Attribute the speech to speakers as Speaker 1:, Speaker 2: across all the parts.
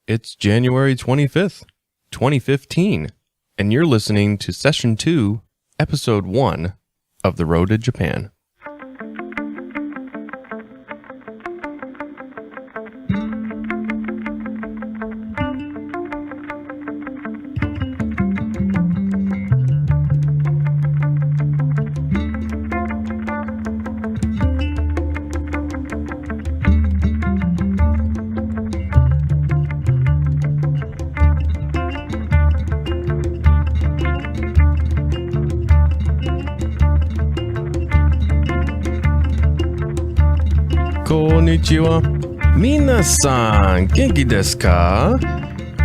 Speaker 1: It's January 25th, 2015, and you're listening to Session 2, Episode 1 of The Road to Japan. Konnichiwa. Minasan, genki desu ka?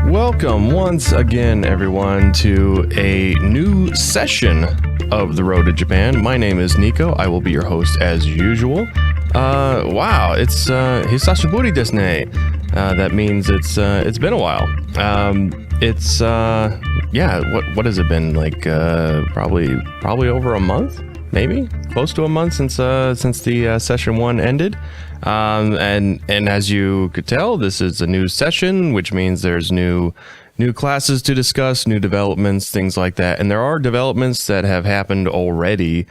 Speaker 1: Welcome once again, everyone, to a new session of The Road to Japan. My name is Nico. I will be your host as usual. Wow, it's hisashiburi desu ne. That means it's been a while. What has it been, like probably over a month, maybe close to a month since the session 1 ended. And as you could tell, this is a new session, which means there's new classes to discuss, new developments, things like that. And there are developments that have happened already,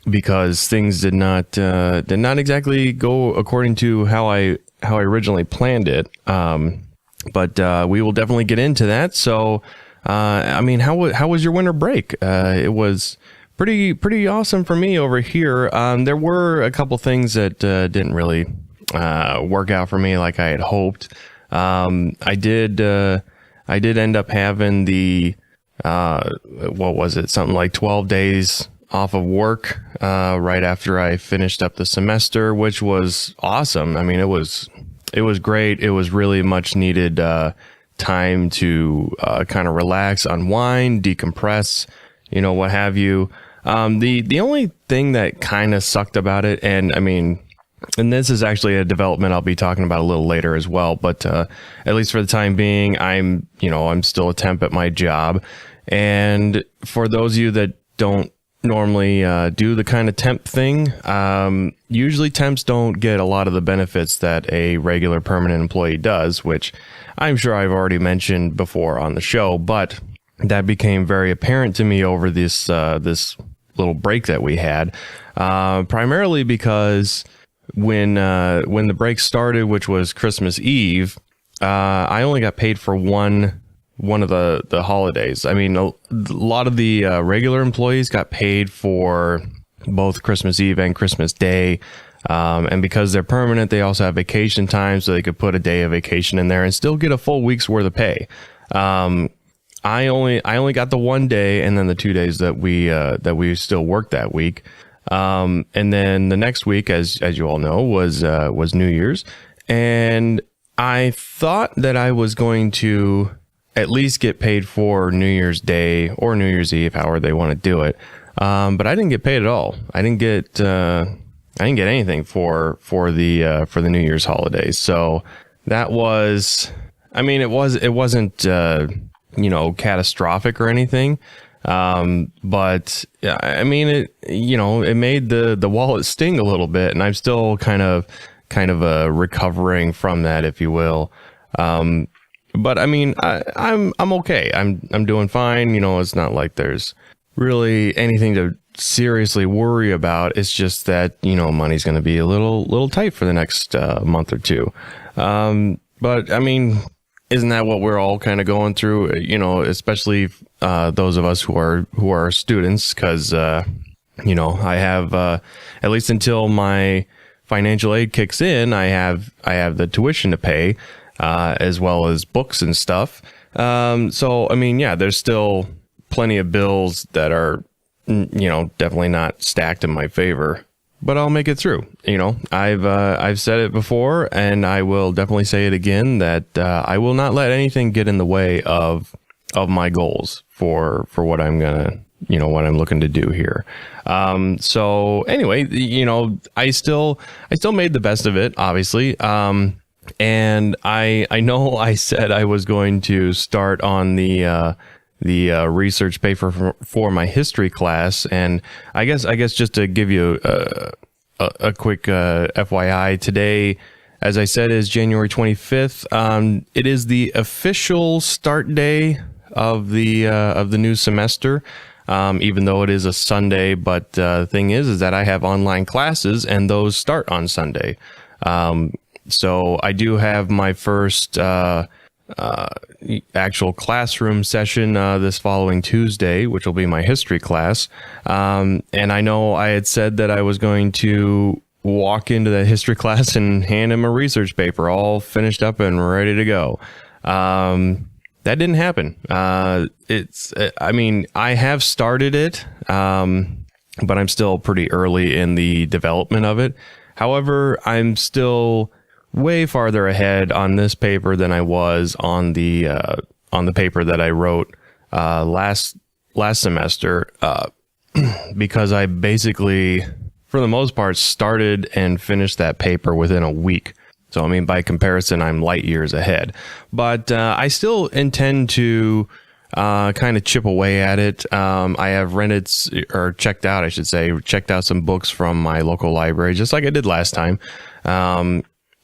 Speaker 1: because things did not exactly go according to how I originally planned it. But we will definitely get into that. So, how was your winter break? It was pretty awesome for me over here. There were a couple things that didn't really work out for me like I had hoped. I did end up having the something like 12 days off of work right after I finished up the semester, which was awesome. I mean, it was great. It was really much needed time to kind of relax, unwind, decompress, what have you. The only thing that kind of sucked about it, and this is actually a development I'll be talking about a little later as well, but at least for the time being, I'm still a temp at my job. And for those of you that don't normally do the kind of temp thing, usually temps don't get a lot of the benefits that a regular permanent employee does, which I'm sure I've already mentioned before on the show, but that became very apparent to me over this little break that we had, primarily because when the break started, which was Christmas Eve, I only got paid for one of the holidays. I mean, a lot of the regular employees got paid for both Christmas Eve and Christmas Day. And because they're permanent, they also have vacation time, so they could put a day of vacation in there and still get a full week's worth of pay. I only got the 1 day, and then the 2 days that we still worked that week. And then the next week, as you all know, was New Year's, and I thought that I was going to at least get paid for New Year's Day or New Year's Eve, however they want to do it. But I didn't get paid at all. I didn't get anything for the New Year's holidays. So that was, it wasn't catastrophic or anything. But it made the wallet sting a little bit, and I'm still kind of recovering from that, if you will. But I'm okay. I'm doing fine. It's not like there's really anything to seriously worry about. It's just that, money's going to be a little tight for the next month or two. But isn't that what we're all kind of going through? Especially those of us who are students, because I have at least until my financial aid kicks in, I have the tuition to pay, as well as books and stuff. There's still plenty of bills that are definitely not stacked in my favor. But I'll make it through. I've said it before, and I will definitely say it again, that I will not let anything get in the way of my goals for what I'm gonna, what I'm looking to do here. So anyway, I still made the best of it, obviously. And I know I said I was going to start on the research paper for my history class, and I guess just to give you a quick FYI, today as I said, is January 25th. It is the official start day of the new semester, even though it is a Sunday. But the thing is that I have online classes, and those start on Sunday. So I do have my first actual classroom session this following Tuesday, which will be my history class. And I know I had said that I was going to walk into that history class and hand him a research paper all finished up and ready to go. That didn't happen. I have started it, but I'm still pretty early in the development of it. However, I'm still way farther ahead on this paper than I was on the paper that I wrote last semester, because I basically, for the most part, started and finished that paper within a week. So, I mean, by comparison, I'm light years ahead. But I still intend to kind of chip away at it. I have checked out some books from my local library, just like I did last time.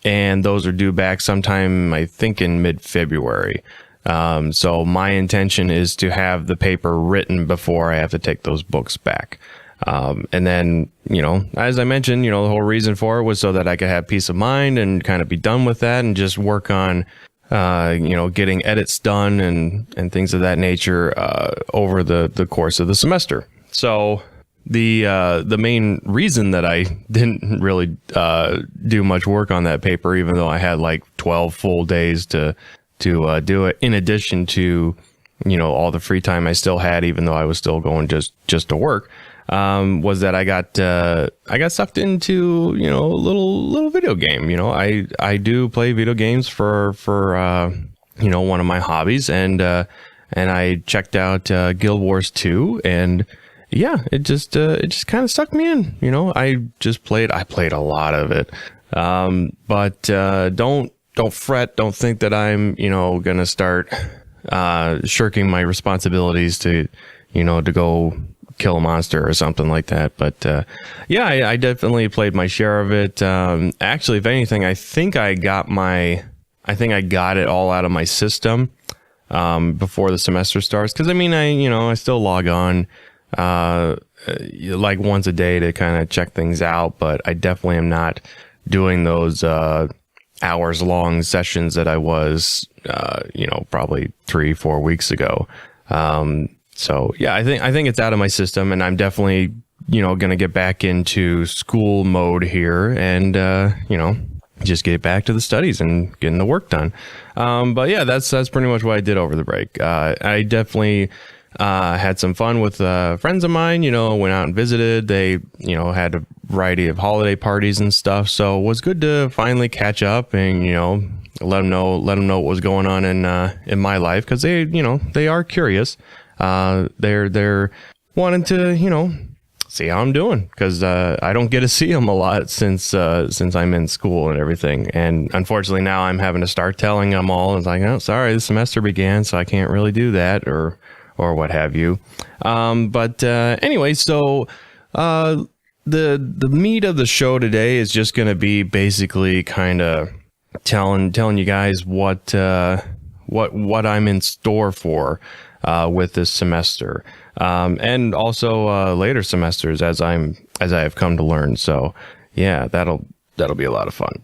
Speaker 1: And those are due back sometime, I think, in mid-February. So my intention is to have the paper written before I have to take those books back. And then, as I mentioned, the whole reason for it was so that I could have peace of mind and kind of be done with that and just work on, getting edits done and things of that nature, over the course of the semester. So the main reason that I didn't really, do much work on that paper, even though I had like 12 full days to do it, in addition to, all the free time I still had, even though I was still going just to work, was that I got sucked into, a little video game. I do play video games for one of my hobbies, and I checked out Guild Wars 2, and yeah, it just kind of stuck me in. I played a lot of it. But don't fret. Don't think that I'm, gonna start shirking my responsibilities to go kill a monster or something like that. But I definitely played my share of it. Actually, if anything, I think I got it all out of my system before the semester starts. Because I still log on like once a day to kind of check things out, but I definitely am not doing those hours long sessions that I was probably 3-4 weeks ago. So yeah, I think it's out of my system, and I'm definitely gonna get back into school mode here, and just get back to the studies and getting the work done. But yeah, that's pretty much what I did over the break. I definitely had some fun with friends of mine, went out and visited. They, had a variety of holiday parties and stuff. So it was good to finally catch up and, let them know what was going on in my life. Cause they are curious. They're wanting to, see how I'm doing. Cause, I don't get to see them a lot since I'm in school and everything. And unfortunately now I'm having to start telling them all. It's like, oh, sorry, the semester began, so I can't really do that or what have you. But anyway, so the meat of the show today is just going to be basically kind of telling you guys what I'm in store for with this semester, and also later semesters as I have come to learn. So yeah, that'll be a lot of fun.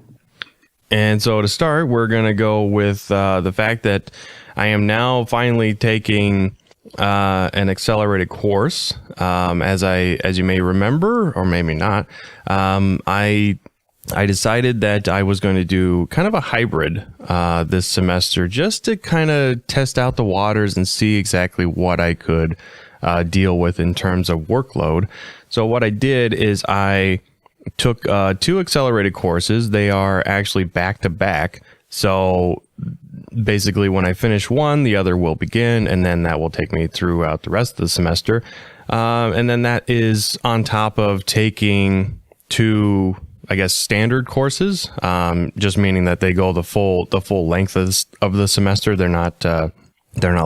Speaker 1: And so to start, we're going to go with the fact that I am now finally taking an accelerated course. As you may remember, or maybe not, I decided that I was going to do kind of a hybrid this semester, just to kind of test out the waters and see exactly what I could deal with in terms of workload. So what I did is I took 2 accelerated courses. They are actually back to back. So basically, when I finish one, the other will begin, and then that will take me throughout the rest of the semester. And then that is on top of taking 2, I guess, standard courses, just meaning that they go the full length of the semester. They're not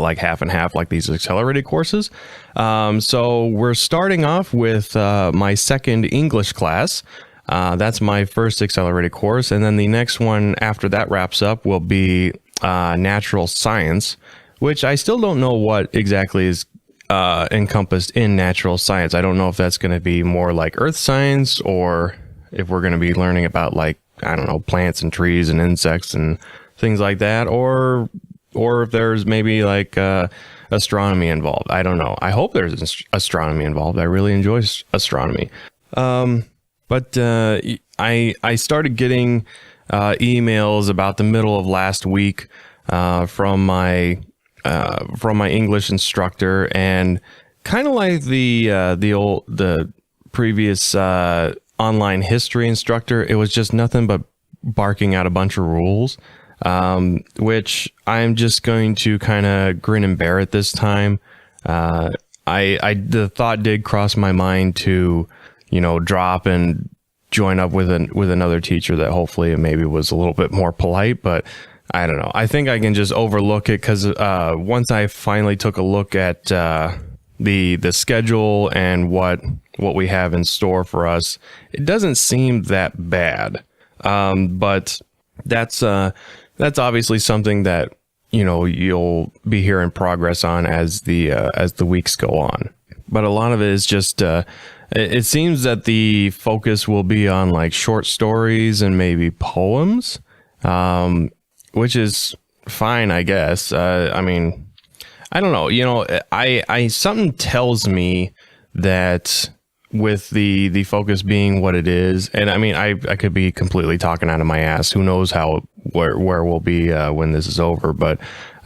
Speaker 1: like half and half like these accelerated courses. So we're starting off with my second English class. That's my first accelerated course. And then the next one after that wraps up will be natural science, which I still don't know what exactly is encompassed in natural science. I don't know if that's going to be more like earth science, or if we're going to be learning about, like, I don't know, plants and trees and insects and things like that, or if there's maybe like astronomy involved. I don't know. I hope there's astronomy involved. I really enjoy astronomy. But I started getting emails about the middle of last week from my English instructor, and kind of like the previous online history instructor. It was just nothing but barking out a bunch of rules, which I'm just going to kind of grin and bear it this time. The thought did cross my mind to, drop and join up with another teacher that hopefully maybe was a little bit more polite, but I don't know. I think I can just overlook it, because once I finally took a look at the schedule and what we have in store for us, it doesn't seem that bad. But that's obviously something that, you'll be hearing progress on as the weeks go on. But a lot of it is just, it seems that the focus will be on like short stories and maybe poems, which is fine, I guess. I mean, I don't know, I something tells me that with the focus being what it is, and I mean, I could be completely talking out of my ass. Who knows where we'll be when this is over, but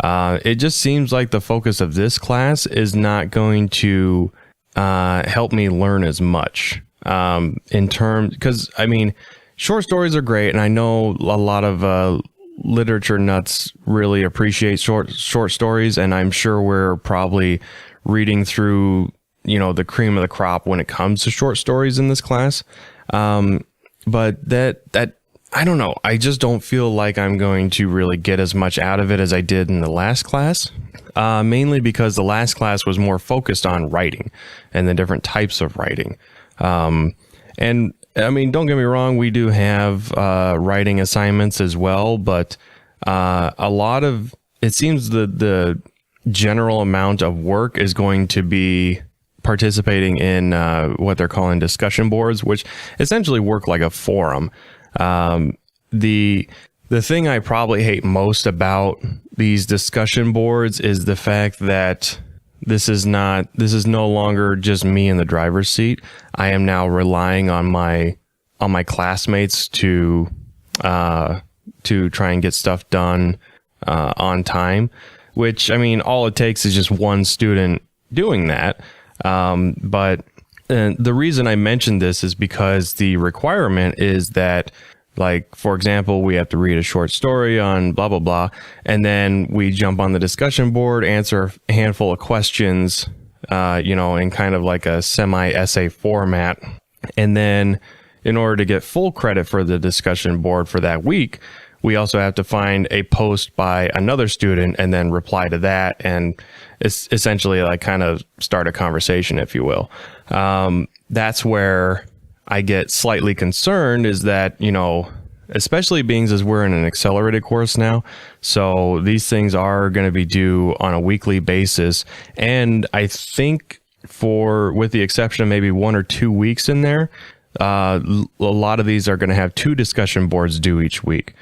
Speaker 1: it just seems like the focus of this class is not going to help me learn as much in terms, because I mean, short stories are great, and I know a lot of literature nuts really appreciate short stories, and I'm sure we're probably reading through the cream of the crop when it comes to short stories in this class. But that I don't know. I just don't feel like I'm going to really get as much out of it as I did in the last class. Mainly because the last class was more focused on writing and the different types of writing. And I mean, don't get me wrong, we do have writing assignments as well, but a lot of, it seems the general amount of work is going to be participating in what they're calling discussion boards, which essentially work like a forum. The thing I probably hate most about these discussion boards is the fact that this is no longer just me in the driver's seat. I am now relying on my classmates to try and get stuff done on time, which, I mean, all it takes is just one student doing that. But the reason I mentioned this is because the requirement is that, like, for example, we have to read a short story on blah, blah, blah, and then we jump on the discussion board, answer a handful of questions, in kind of like a semi-essay format. And then in order to get full credit for the discussion board for that week, we also have to find a post by another student and then reply to that. And it's essentially like kind of start a conversation, if you will. That's where I get slightly concerned, is that, especially being as we're in an accelerated course now. So these things are going to be due on a weekly basis. And I think with the exception of maybe 1 or 2 weeks in there, a lot of these are going to have 2 discussion boards due each week,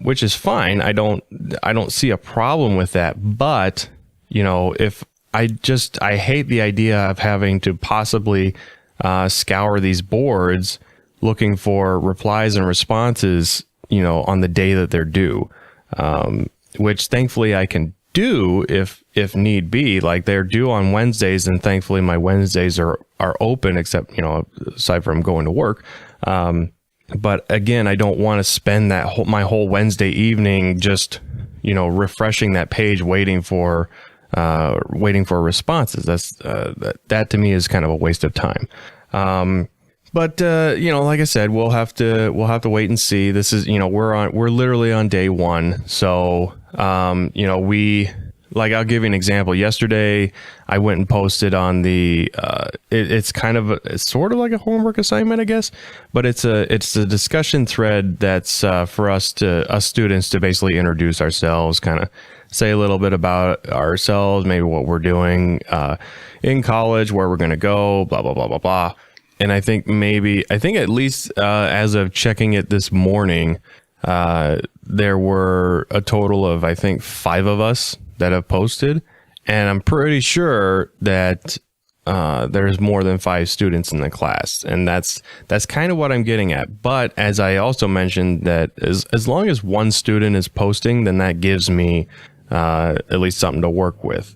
Speaker 1: which is fine. I don't see a problem with that. But, if I hate the idea of having to possibly scour these boards looking for replies and responses, on the day that they're due, which thankfully I can do if need be. Like, they're due on Wednesdays, and thankfully my Wednesdays are open, except, aside from going to work. But again, I don't want to spend my whole Wednesday evening just, refreshing that page, waiting for responses. That to me is kind of a waste of time. But like I said, we'll have to wait and see. This is, we're literally on day 1. So, like, I'll give you an example. Yesterday, I went and posted on the, it's kind of, it's sort of like a homework assignment, I guess, but it's a discussion thread that's for us students to basically introduce ourselves, kind of say a little bit about ourselves, maybe what we're doing in college, where we're going to go, blah, blah, blah, blah, blah. And I think at least as of checking it this morning, there were a total of, I think, 5 of us that have posted. And I'm pretty sure that there's more than 5 students in the class. And that's kind of what I'm getting at. But as I also mentioned, that as long as one student is posting, then that gives me at least something to work with.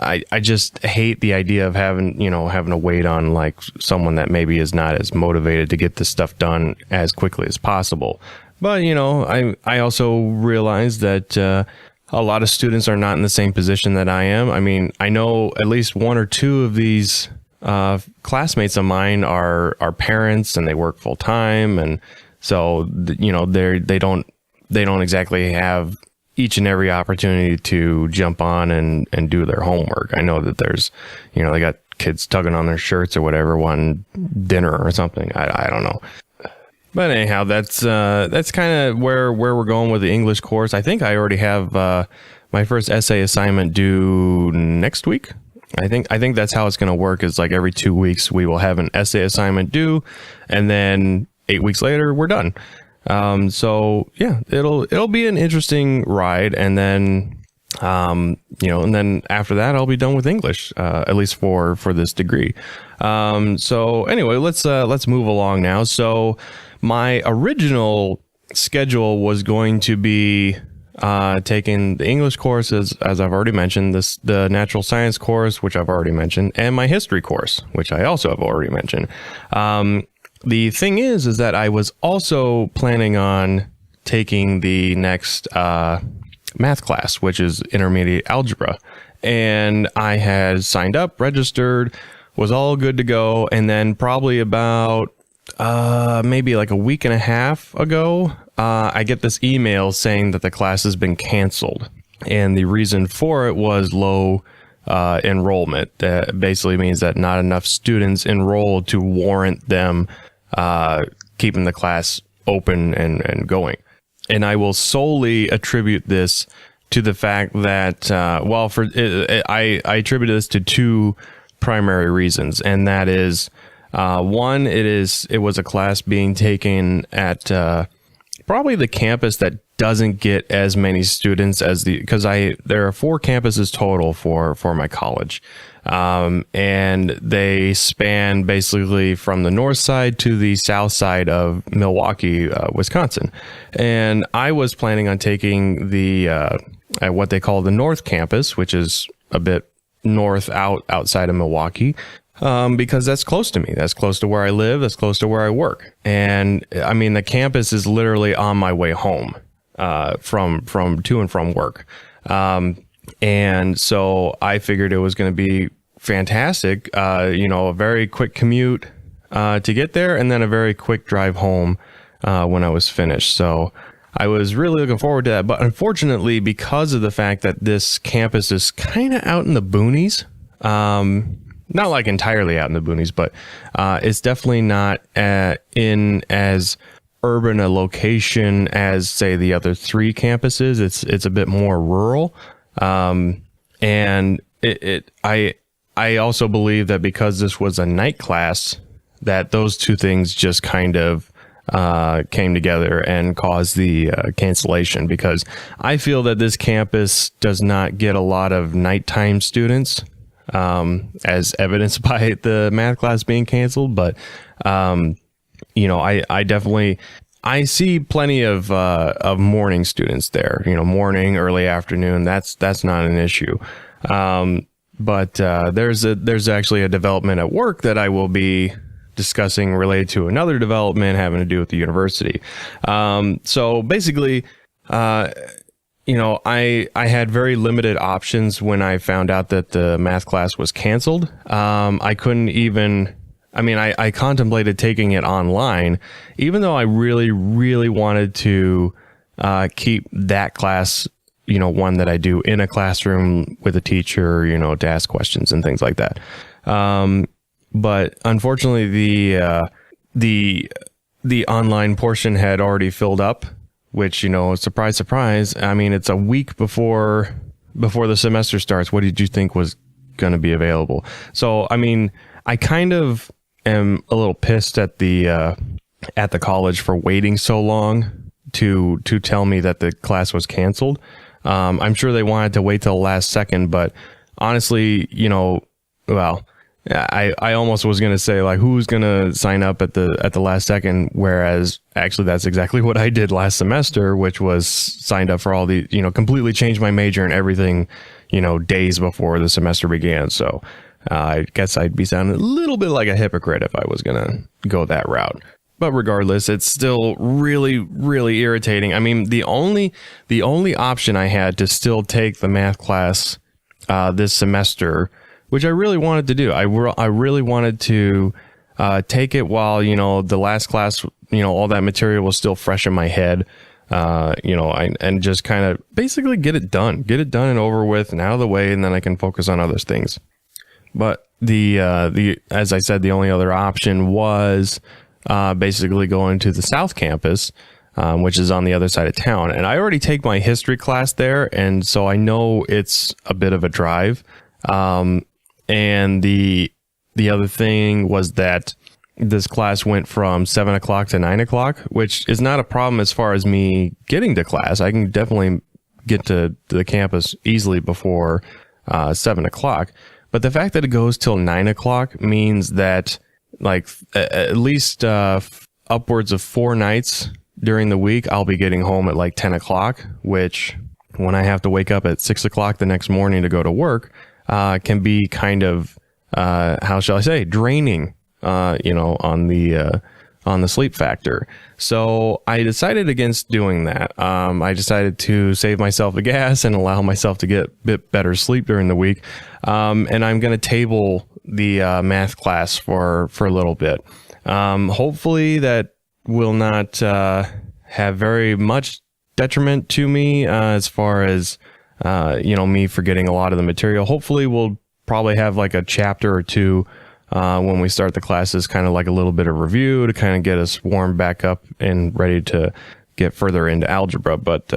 Speaker 1: I just hate the idea of having to wait on like someone that maybe is not as motivated to get this stuff done as quickly as possible. But, I also realize that a lot of students are not in the same position that I am. I mean, I know at least 1 or 2 of these classmates of mine are parents, and they work full time. And so, they don't exactly have each and every opportunity to jump on and do their homework. I know that there's, they got kids tugging on their shirts or whatever, wanting dinner or something. I don't know. But anyhow, that's kind of where we're going with the English course. I think I already have my first essay assignment due next week. I think that's how it's going to work, is like every 2 weeks we will have an essay assignment due, and then 8 weeks later we're done. So yeah, it'll be an interesting ride. And then, and then after that, I'll be done with English, at least for this degree. So anyway, let's move along now. So my original schedule was going to be, taking the English course, as I've already mentioned, the natural science course, which I've already mentioned, and my history course, which I also have already mentioned. The thing is that I was also planning on taking the next math class, which is intermediate algebra. And I had signed up, registered, was all good to go. And then probably about maybe like a week and a half ago, I get this email saying that the class has been canceled. And the reason for it was low enrollment. That basically means that not enough students enrolled to warrant them keeping the class open and going. And I will solely attribute this to the fact that, I attribute this to 2 primary reasons. And that is, one, it was a class being taken at probably the campus that doesn't get as many students as because there are 4 campuses total for my college. And they span basically from the north side to the south side of Milwaukee, Wisconsin. And I was planning on taking the, what they call the North Campus, which is a bit north outside of Milwaukee, because that's close to me. That's close to where I live. That's close to where I work. And I mean, the campus is literally on my way home, from to and from work. And so I figured it was going to be fantastic, a very quick commute to get there, and then a very quick drive home when I was finished. So I was really looking forward to that. But unfortunately, because of the fact that this campus is kind of out in the boonies, not like entirely out in the boonies, but it's definitely not in as urban a location as, say, the other 3 campuses. It's a bit more rural. And I also believe that because this was a night class, that those 2 things just kind of came together and caused the cancellation, because I feel that this campus does not get a lot of nighttime students, as evidenced by the math class being canceled. But, I definitely, I see plenty of morning students there, morning, early afternoon. That's not an issue. But there's actually a development at work that I will be discussing related to another development having to do with the university. So basically, I had very limited options when I found out that the math class was canceled. I couldn't even, I contemplated taking it online, even though I really, really wanted to keep that class one that I do in a classroom with a teacher, to ask questions and things like that. But unfortunately, the online portion had already filled up, which, surprise, surprise. I mean, it's a week before the semester starts. What did you think was going to be available? So, I mean, I kind of am a little pissed at the college for waiting so long to tell me that the class was canceled. I'm sure they wanted to wait till the last second, but honestly, well, I almost was going to say, like, who's going to sign up at the last second? Whereas actually that's exactly what I did last semester, which was signed up for all the, completely changed my major and everything, days before the semester began. So I guess I'd be sounding a little bit like a hypocrite if I was going to go that route. But regardless, it's still really, really irritating. I mean, the only option I had to still take the math class this semester, which I really wanted to do. I really wanted to take it while, the last class, all that material was still fresh in my head, and just kind of basically get it done and over with and out of the way, and then I can focus on other things. But as I said, the only other option was basically going to the South Campus, which is on the other side of town. And I already take my history class there, and so I know it's a bit of a drive. And the other thing was that this class went from 7 o'clock to 9 o'clock, which is not a problem as far as me getting to class. I can definitely get to the campus easily before 7 o'clock. But the fact that it goes till 9 o'clock means that, like, at least upwards of 4 nights during the week, I'll be getting home at like 10 o'clock, which when I have to wake up at 6 o'clock the next morning to go to work, can be kind of, how shall I say, draining, on the sleep factor. So I decided against doing that. I decided to save myself the gas and allow myself to get a bit better sleep during the week. And I'm going to table the math class for a little bit. Hopefully that will not have very much detriment to me as far as me forgetting a lot of the material. Hopefully we'll probably have like a chapter or two when we start the classes, kind of like a little bit of review to kind of get us warmed back up and ready to get further into algebra. But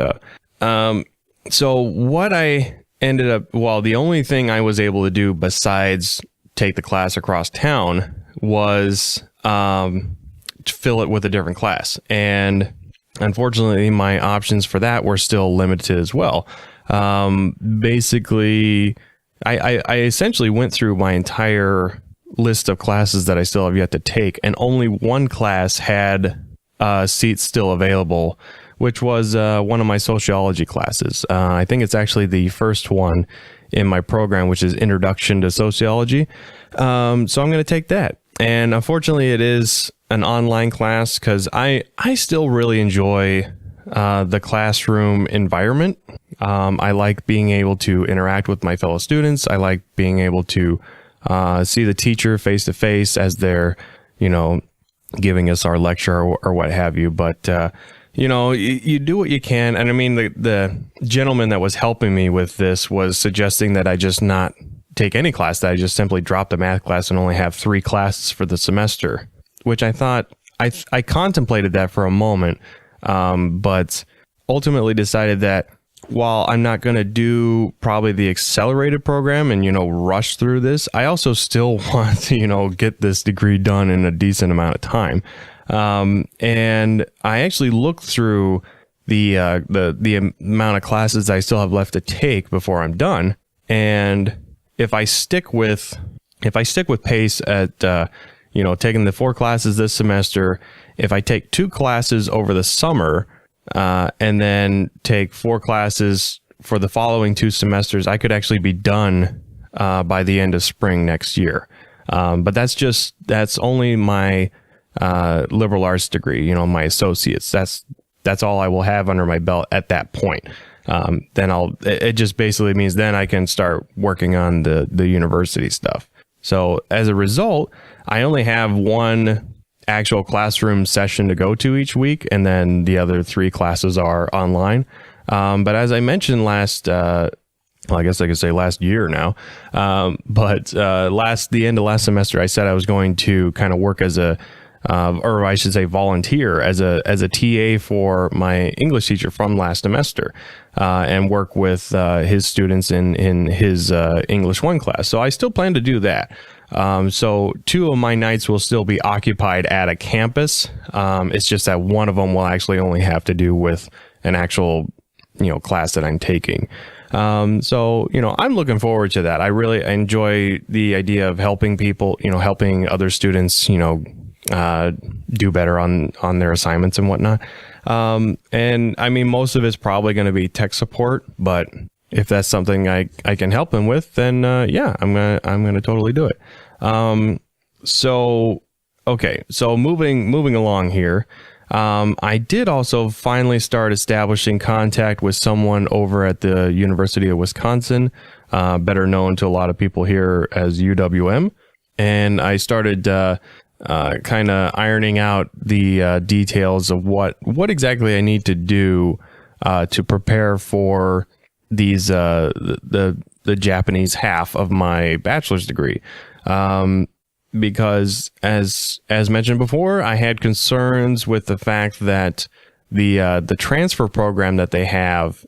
Speaker 1: so what I ended up, the only thing I was able to do besides take the class across town was to fill it with a different class. And unfortunately, my options for that were still limited as well. Basically, I essentially went through my entire list of classes that I still have yet to take, and only one class had seats still available, which was one of my sociology classes. I think it's actually the first one in my program, which is Introduction to Sociology. So I'm going to take that. And unfortunately, it is an online class because I still really enjoy the classroom environment. I like being able to interact with my fellow students. I like being able to see the teacher face to face as they're, giving us our lecture or what have you. But, you do what you can. And I mean, the gentleman that was helping me with this was suggesting that I just not take any class, that I just simply drop the math class and only have 3 classes for the semester, which I thought, I contemplated that for a moment, but ultimately decided that while I'm not going to do probably the accelerated program and, rush through this, I also still want to, get this degree done in a decent amount of time. And I actually looked through the amount of classes I still have left to take before I'm done. And if I stick with pace at, taking the 4 classes this semester, if I take 2 classes over the summer, and then take 4 classes for the following 2 semesters, I could actually be done by the end of spring next year. But that's only my liberal arts degree, my associates. That's all I will have under my belt at that point. Then it just basically means then I can start working on the university stuff. So as a result, I only have 1 actual classroom session to go to each week, and then the other 3 classes are online. But as I mentioned well, I guess I could say last year now. The end of last semester, I said I was going to kind of work as or I should say volunteer as a TA for my English teacher from last semester, and work with his students in his English 1 class. So I still plan to do that. So 2 of my nights will still be occupied at a campus. It's just that one of them will actually only have to do with an actual, class that I'm taking. So, I'm looking forward to that. I really enjoy the idea of helping people, helping other students, do better on their assignments and whatnot. And I mean, most of it's probably going to be tech support, but if that's something I can help them with, then, yeah, I'm going to totally do it. So moving along here. I did also finally start establishing contact with someone over at the University of Wisconsin, better known to a lot of people here as UWM. And I started kind of ironing out the details of what exactly I need to do to prepare for these the Japanese half of my bachelor's degree. Because as mentioned before, I had concerns with the fact that the transfer program that they have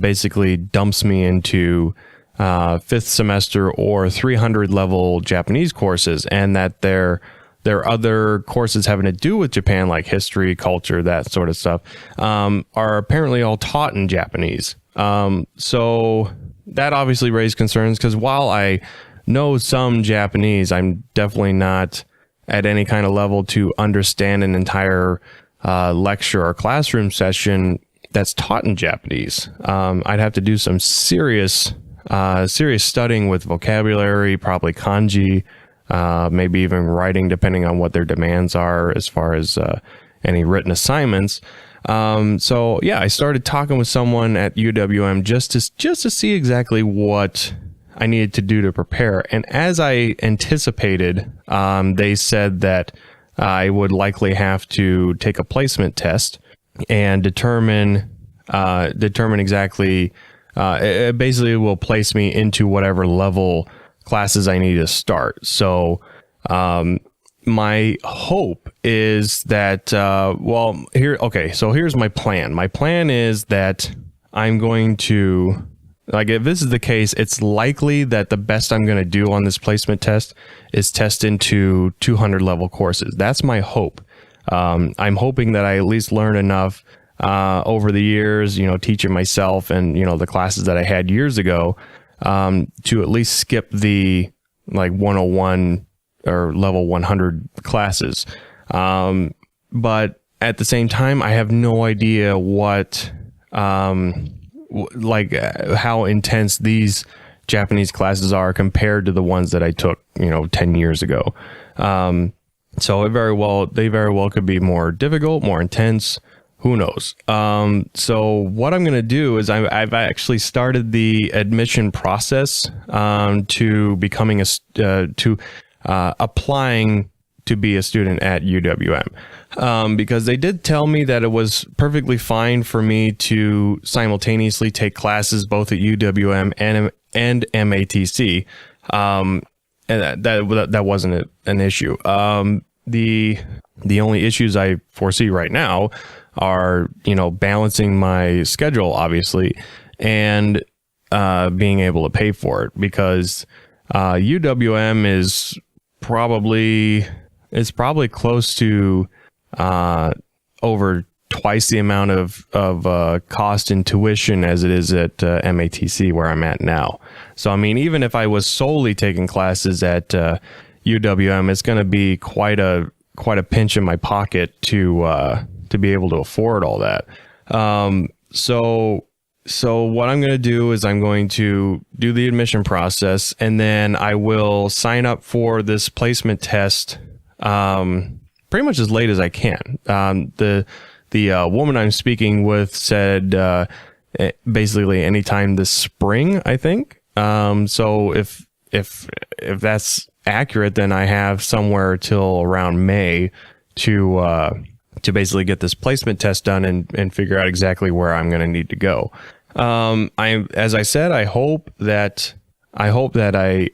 Speaker 1: basically dumps me into 5th semester or 300 level Japanese courses, and that their other courses having to do with Japan, like history, culture, that sort of stuff, are apparently all taught in Japanese. So that obviously raised concerns, because while I know some Japanese, I'm definitely not at any kind of level to understand an entire lecture or classroom session that's taught in Japanese. I'd have to do some serious studying with vocabulary, probably kanji, maybe even writing, depending on what their demands are as far as any written assignments. So yeah, I started talking with someone at UWM just to see exactly what I needed to do to prepare. And as I anticipated, they said that I would likely have to take a placement test and determine exactly, it basically will place me into whatever level classes I need to start. So, my hope is that, so here's my plan. My plan is that I'm going to, like, if this is the case, it's likely that the best I'm going to do on this placement test is test into 200 level courses. That's my hope. I'm hoping that I at least learn enough over the years, teaching myself and, the classes that I had years ago, to at least skip the 101 or level 100 classes. But at the same time, I have no idea what, how intense these Japanese classes are compared to the ones that I took, 10 years ago. So they very well could be more difficult, more intense. Who knows? So what I'm going to do is I've actually started the admission process, to becoming applying to be a student at UWM. Because they did tell me that it was perfectly fine for me to simultaneously take classes both at UWM and MATC. And that wasn't an issue. The only issues I foresee right now are, balancing my schedule, obviously, and being able to pay for it, because UWM is probably close to over twice the amount of cost in tuition as it is at MATC, where I'm at now. So I mean, even if I was solely taking classes at UWM, it's going to be quite a pinch in my pocket to be able to afford all that. So what I'm going to do is I'm going to do the admission process, and then I will sign up for this placement test pretty much as late as I can. The woman I'm speaking with said basically anytime this spring, I think. So if that's accurate, then I have somewhere till around May to to basically get this placement test done and figure out exactly where I'm going to need to go. As I said, I hope that I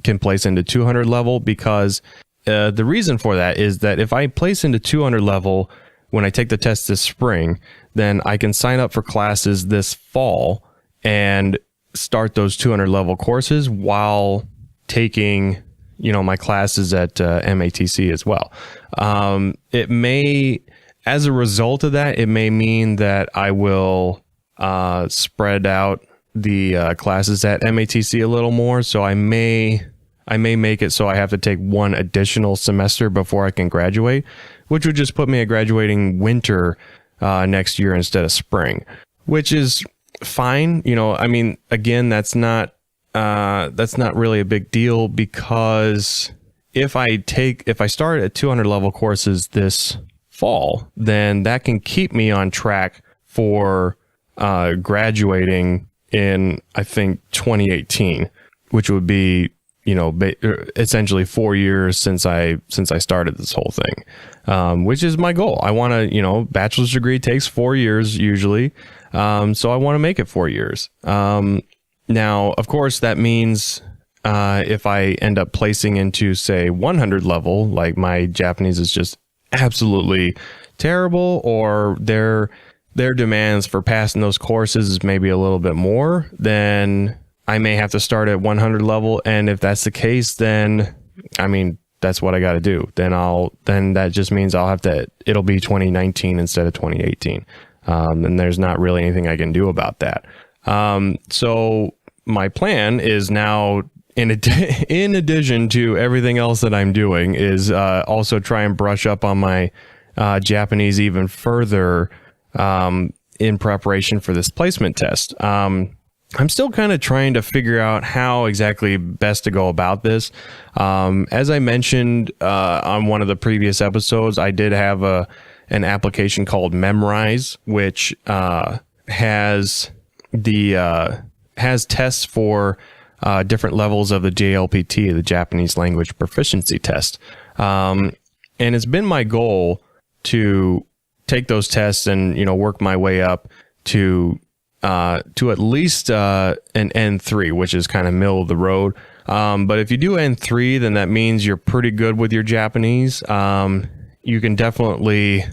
Speaker 1: can place into 200 level, because the reason for that is that if I place into 200 level when I take the test this spring, then I can sign up for classes this fall and start those 200 level courses while taking, my classes at MATC as well. It may, as a result of that, it may mean that I will spread out the classes at MATC a little more. So I may make it so I have to take one additional semester before I can graduate, which would just put me at graduating winter next year instead of spring, which is fine. Again, that's not really a big deal, because if I start at 200 level courses this fall, then that can keep me on track for graduating in, I think, 2018, which would be, essentially 4 years since I started this whole thing, which is my goal. I want to, bachelor's degree takes 4 years usually. So I want to make it 4 years. Now, of course, that means if I end up placing into, say, 100 level, like my Japanese is just absolutely terrible, or their demands for passing those courses is maybe a little bit more, then I may have to start at 100 level. And if that's the case, then, that's what I got to do. Then that just means it'll be 2019 instead of 2018. And there's not really anything I can do about that. So my plan is now, in addition to everything else that I'm doing, is also try and brush up on my Japanese even further in preparation for this placement test. I'm still kind of trying to figure out how exactly best to go about this. As I mentioned on one of the previous episodes, I did have an application called Memrise, which has tests for different levels of the JLPT, the Japanese Language Proficiency Test. And it's been my goal to take those tests and, work my way up to at least an N3, which is kind of middle of the road. But if you do N3, then that means you're pretty good with your Japanese. You can definitely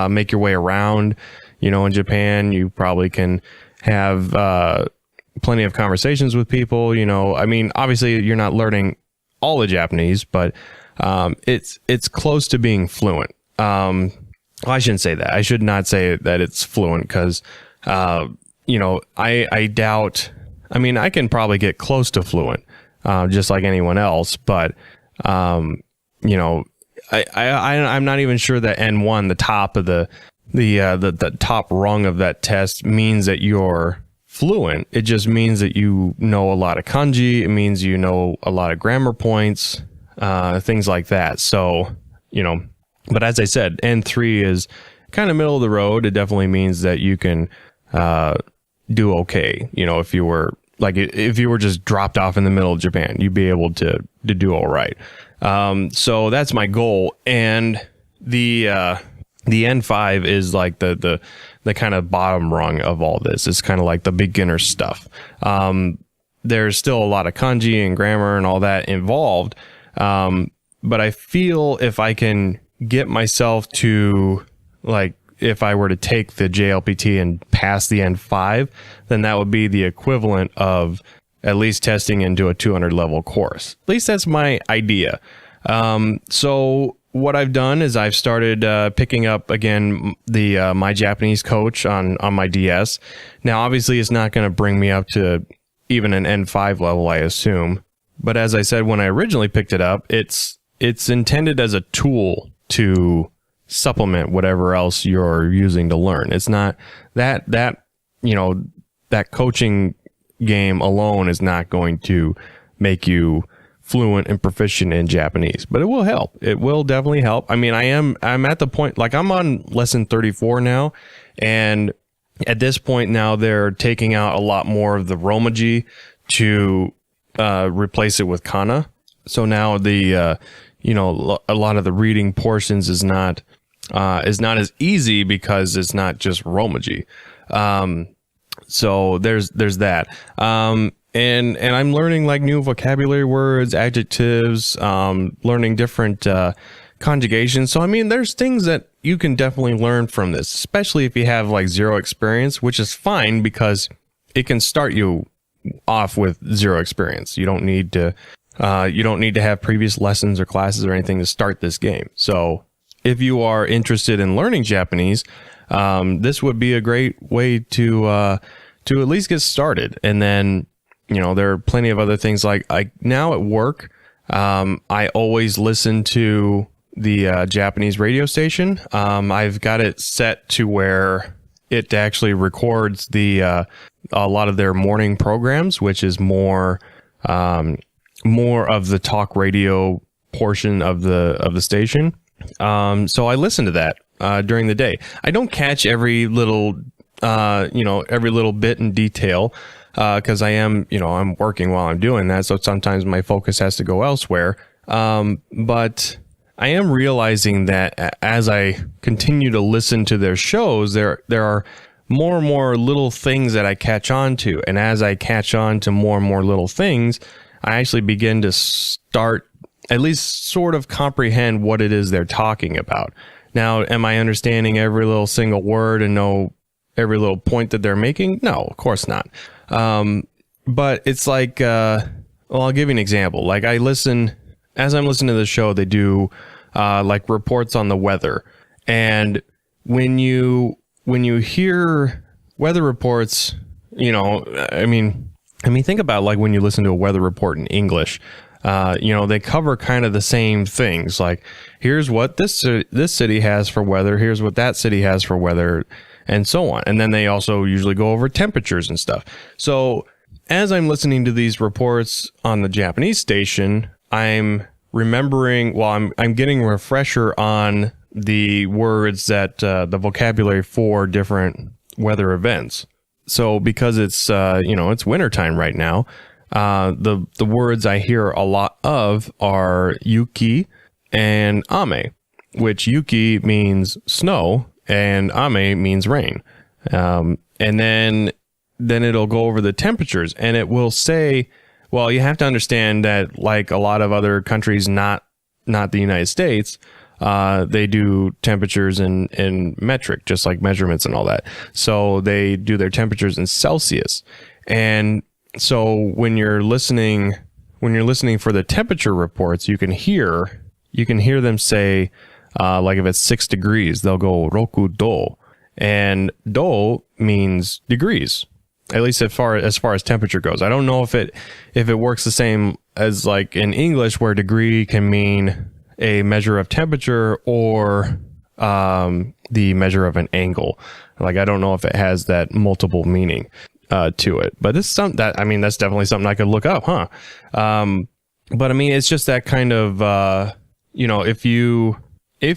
Speaker 1: make your way around. In Japan, you probably can have plenty of conversations with people. Obviously you're not learning all the Japanese, but it's close to being fluent. I shouldn't say that. I should not say that it's fluent, because I doubt. I can probably get close to fluent, just like anyone else. But I'm not even sure that N1, the top of the top rung of that test, means that you're fluent. It just means that you know a lot of kanji. It means you know a lot of grammar points, things like that. So but as I said, N3 is kind of middle of the road. It definitely means that you can do okay. If you were just dropped off in the middle of Japan, you'd be able to do all right. So that's my goal. And the N5 is like the kind of bottom rung of all this. It's kind of like the beginner stuff. There's still a lot of kanji and grammar and all that involved. But I feel if I can get myself to, like, if I were to take the JLPT and pass the N5, then that would be the equivalent of at least testing into a 200 level course. At least that's my idea. So what I've done is I've started picking up again the My Japanese Coach on my DS. Now, obviously, it's not going to bring me up to even an N5 level, I assume. But as I said, when I originally picked it up, it's intended as a tool to supplement whatever else you're using to learn. It's not that coaching game alone is not going to make you fluent and proficient in Japanese, but it will help. It will definitely help. I'm at the point, like, I'm on lesson 34 now, and at this point now they're taking out a lot more of the Romaji to replace it with kana. So now a lot of the reading portions is not is not as easy because it's not just Romaji. So there's that. And I'm learning like new vocabulary words, adjectives, learning different conjugations. So I mean, there's things that you can definitely learn from this, especially if you have like zero experience, which is fine because it can start you off with zero experience. You don't need to have previous lessons or classes or anything to start this game. So if you are interested in learning Japanese, this would be a great way to at least get started. And then, there are plenty of other things like now at work, I always listen to the Japanese radio station. I've got it set to where it actually records a lot of their morning programs, which is more of the talk radio portion of the station. So I listen to that during the day. I don't catch every little bit in detail because I am, I'm working while I'm doing that. So sometimes my focus has to go elsewhere. But I am realizing that as I continue to listen to their shows, there are more and more little things that I catch on to. And as I catch on to more and more little things, I actually begin to start at least sort of comprehend what it is they're talking about. Now, am I understanding every little single word and know every little point that they're making? No, of course not. But it's like, I'll give you an example. Like as I'm listening to the show, they do like reports on the weather. And when you hear weather reports, I mean, think about like when you listen to a weather report in English, they cover kind of the same things. Like, here's what this city has for weather. Here's what that city has for weather, and so on. And then they also usually go over temperatures and stuff. So as I'm listening to these reports on the Japanese station, I'm remembering, I'm getting a refresher on the words that, the vocabulary for different weather events. So because it's, it's wintertime right now, the words I hear a lot of are yuki and ame, which yuki means snow and ame means rain. And then it'll go over the temperatures and it will say, well, you have to understand that like a lot of other countries, not the United States, they do temperatures in metric, just like measurements and all that. So they do their temperatures in Celsius. And so when you're listening for the temperature reports, you can hear them say, like if it's 6 degrees, they'll go roku do, and do means degrees, at least as far as temperature goes. I don't know if it works the same as like in English, where degree can mean a measure of temperature or the measure of an angle. Like, I don't know if it has that multiple meaning to it, but this is something that, that's definitely something I could look up, huh? But it's just that kind of, if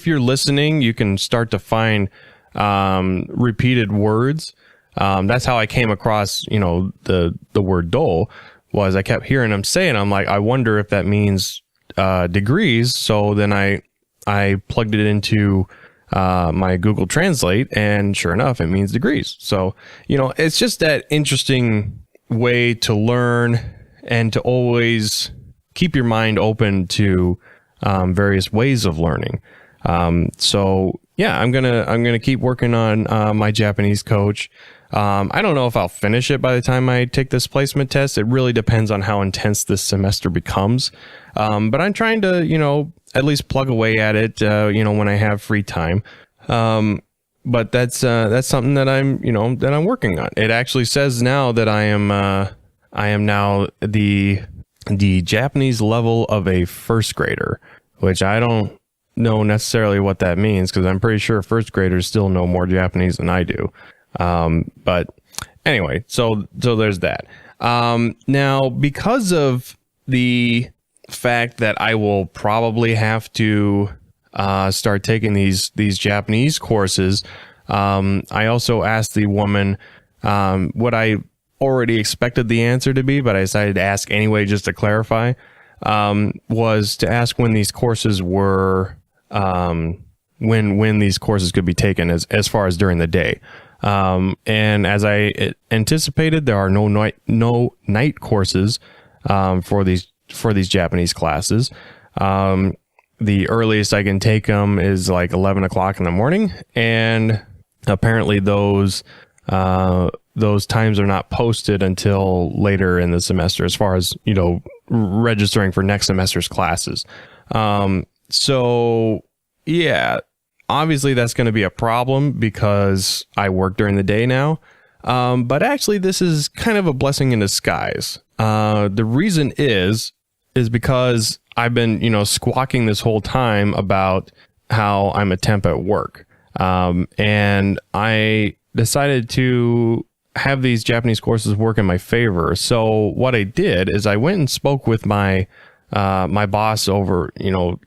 Speaker 1: you're listening, you can start to find repeated words. That's how I came across, the word do, was I kept hearing them say it. I'm like, I wonder if that means degrees. So then I plugged it into my Google Translate, and sure enough, it means degrees. So, it's just that interesting way to learn and to always keep your mind open to various ways of learning. So yeah, I'm gonna keep working on my Japanese coach. I don't know if I'll finish it by the time I take this placement test. It really depends on how intense this semester becomes. But I'm trying to, at least plug away at it, when I have free time. But that's something that I'm working on. It actually says now that I am now the Japanese level of a first grader, which I don't know necessarily what that means, because I'm pretty sure first graders still know more Japanese than I do. But anyway, so there's that. Now, because of the fact that I will probably have to start taking these Japanese courses, I also asked the woman what I already expected the answer to be, but I decided to ask anyway just to clarify, was to ask when these courses were when these courses could be taken as far as during the day. And as I anticipated, there are no night courses for these Japanese classes. The earliest I can take them is like 11 o'clock in the morning, and apparently those times are not posted until later in the semester, as far as, registering for next semester's classes. So yeah, obviously that's going to be a problem because I work during the day now. But actually this is kind of a blessing in disguise. The reason is because I've been, squawking this whole time about how I'm a temp at work. And I decided to have these Japanese courses work in my favor. So what I did is I went and spoke with my boss over,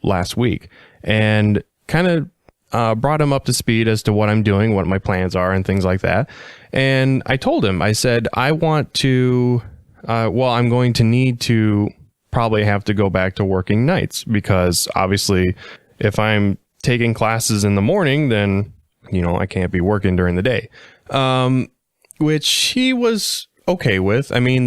Speaker 1: last week, and kind of brought him up to speed as to what I'm doing, what my plans are, and things like that. And I told him, I said, I want to, I'm going to need to probably have to go back to working nights, because obviously if I'm taking classes in the morning, then, I can't be working during the day. Which he was okay with. I mean,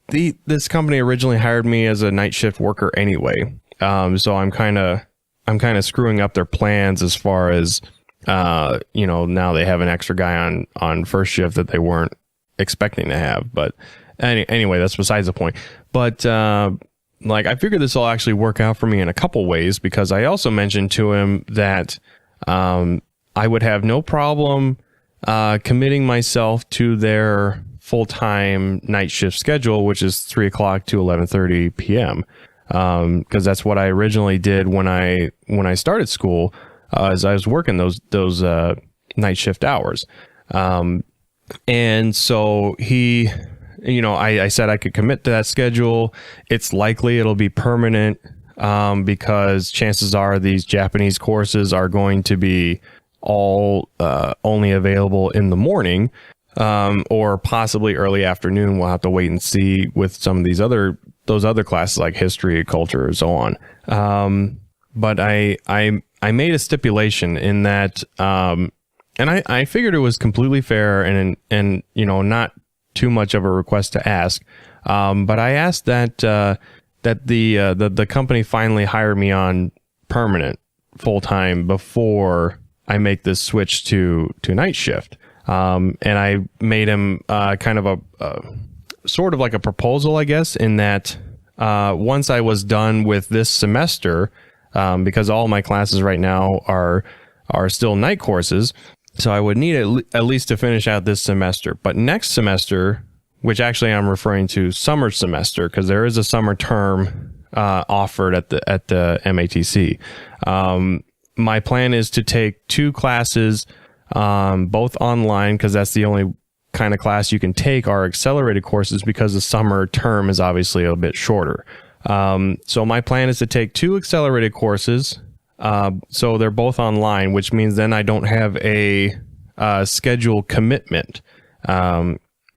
Speaker 1: this company originally hired me as a night shift worker anyway. So I'm kind of screwing up their plans as far as, now they have an extra guy on first shift that they weren't expecting to have. But anyway, that's besides the point. But, I figured this will actually work out for me in a couple ways, because I also mentioned to him that, I would have no problem, committing myself to their full-time night shift schedule, which is 3 o'clock to 11:30 p.m. Because that's what I originally did when I started school, as I was working those night shift hours. And so he, I said I could commit to that schedule. It's likely it'll be permanent, because chances are these Japanese courses are going to be all only available in the morning, or possibly early afternoon. We'll have to wait and see with some of those other classes like history, culture, and so on. But I made a stipulation in that, and I figured it was completely fair and not too much of a request to ask. But I asked that the company finally hire me on permanent full time before I make this switch to night shift. And I made him kind of a sort of like a proposal, I guess, in that once I was done with this semester, because all my classes right now are still night courses, so I would need at least to finish out this semester. But next semester, which actually I'm referring to summer semester, because there is a summer term offered at the MATC. My plan is to take 2 classes, both online, because that's the only kind of class you can take are accelerated courses, because the summer term is obviously a bit shorter. So my plan is to take 2 accelerated courses. So they're both online, which means then I don't have a schedule commitment,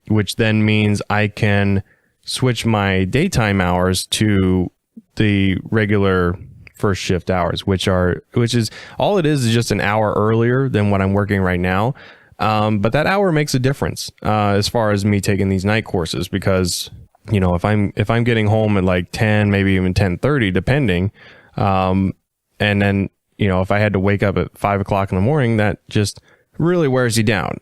Speaker 1: which then means I can switch my daytime hours to the regular first shift hours, which is all it is just an hour earlier than what I'm working right now. But that hour makes a difference, as far as me taking these night courses, because, if I'm getting home at like 10, maybe even 10:30, depending, and then, if I had to wake up at 5 o'clock in the morning, that just really wears you down.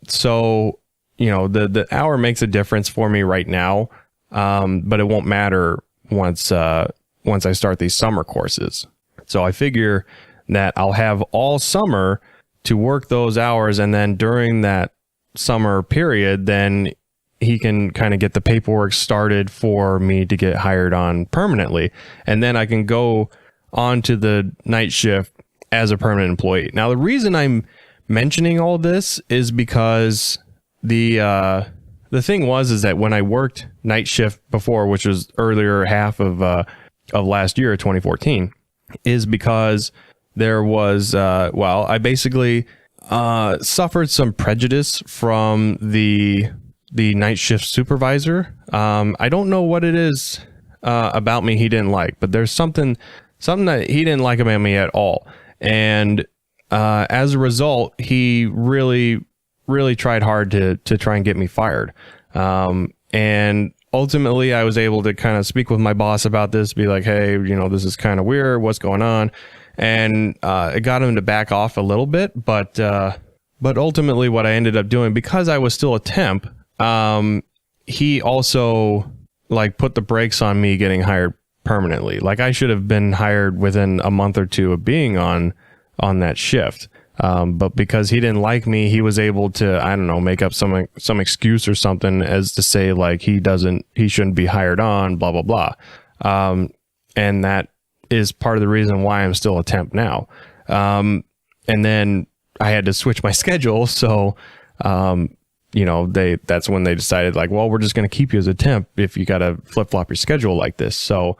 Speaker 1: So, the hour makes a difference for me right now. But it won't matter once I start these summer courses. So I figure that I'll have all summer to work those hours, and then during that summer period, then he can kind of get the paperwork started for me to get hired on permanently, and then I can go on to the night shift as a permanent employee. Now, the reason I'm mentioning all this is because the thing is that when I worked night shift before, which was earlier half of last year, 2014, is because there was, I basically suffered some prejudice from the night shift supervisor. I don't know what it is about me he didn't like, but there's something that he didn't like about me at all. And as a result, he really tried hard to try and get me fired. And ultimately, I was able to kind of speak with my boss about this, be like, hey, this is kind of weird. What's going on? And it got him to back off a little bit. But ultimately, what I ended up doing, because I was still a temp, he also put the brakes on me getting hired permanently. I should have been hired within a month or two of being on that shift. But because he didn't like me, he was able to, I don't know, make up some excuse or something as to say he shouldn't be hired on, blah, blah, blah. And that is part of the reason why I'm still a temp now. And then I had to switch my schedule. So, that's when they decided well, we're just going to keep you as a temp if you got to flip flop your schedule like this. So,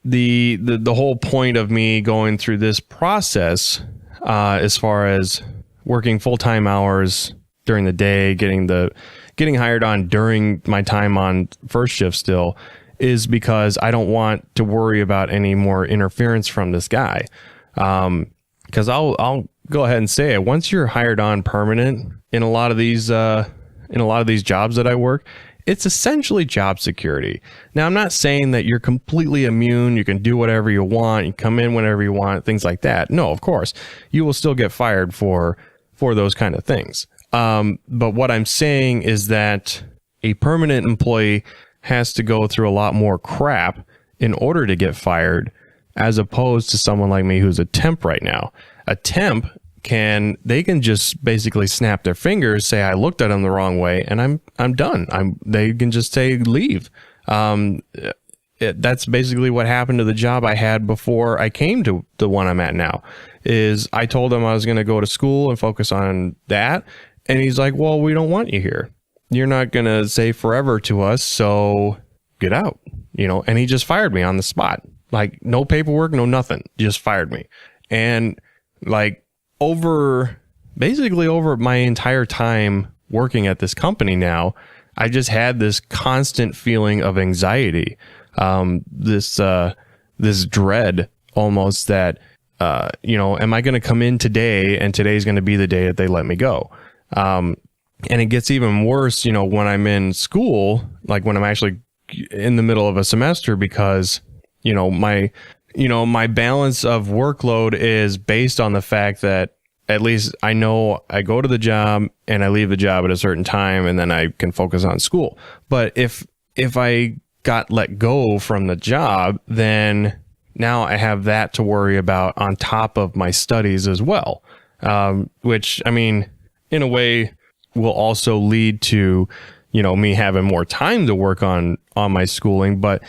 Speaker 1: the whole point of me going through this process, as far as working full-time hours during the day, getting hired on during my time on first shift still, is because I don't want to worry about any more interference from this guy. Because I'll go ahead and say it. Once you're hired on permanent in a lot of these jobs that I work, it's essentially job security. Now, I'm not saying that you're completely immune. You can do whatever you want. You come in whenever you want, things like that. No, of course, you will still get fired for those kind of things. But what I'm saying is that a permanent employee has to go through a lot more crap in order to get fired, as opposed to someone like me who's a temp right now. A temp can just basically snap their fingers, say I looked at them the wrong way, and I'm done. They can just say leave. That's basically what happened to the job I had before I came to the one I'm at now. Is I told him I was going to go to school and focus on that, and he's like, "Well, we don't want you here. You're not going to say forever to us, so get out." And he just fired me on the spot. No paperwork, no nothing. Just fired me. And over my entire time working at this company now, I just had this constant feeling of anxiety, this dread almost that, am I going to come in today and today's going to be the day that they let me go? And it gets even worse, when I'm in school, when I'm actually in the middle of a semester, because, my balance of workload is based on the fact that at least I know I go to the job and I leave the job at a certain time, and then I can focus on school. But if I got let go from the job, then now I have that to worry about on top of my studies as well, which, in a way will also lead to, me having more time to work on my schooling. But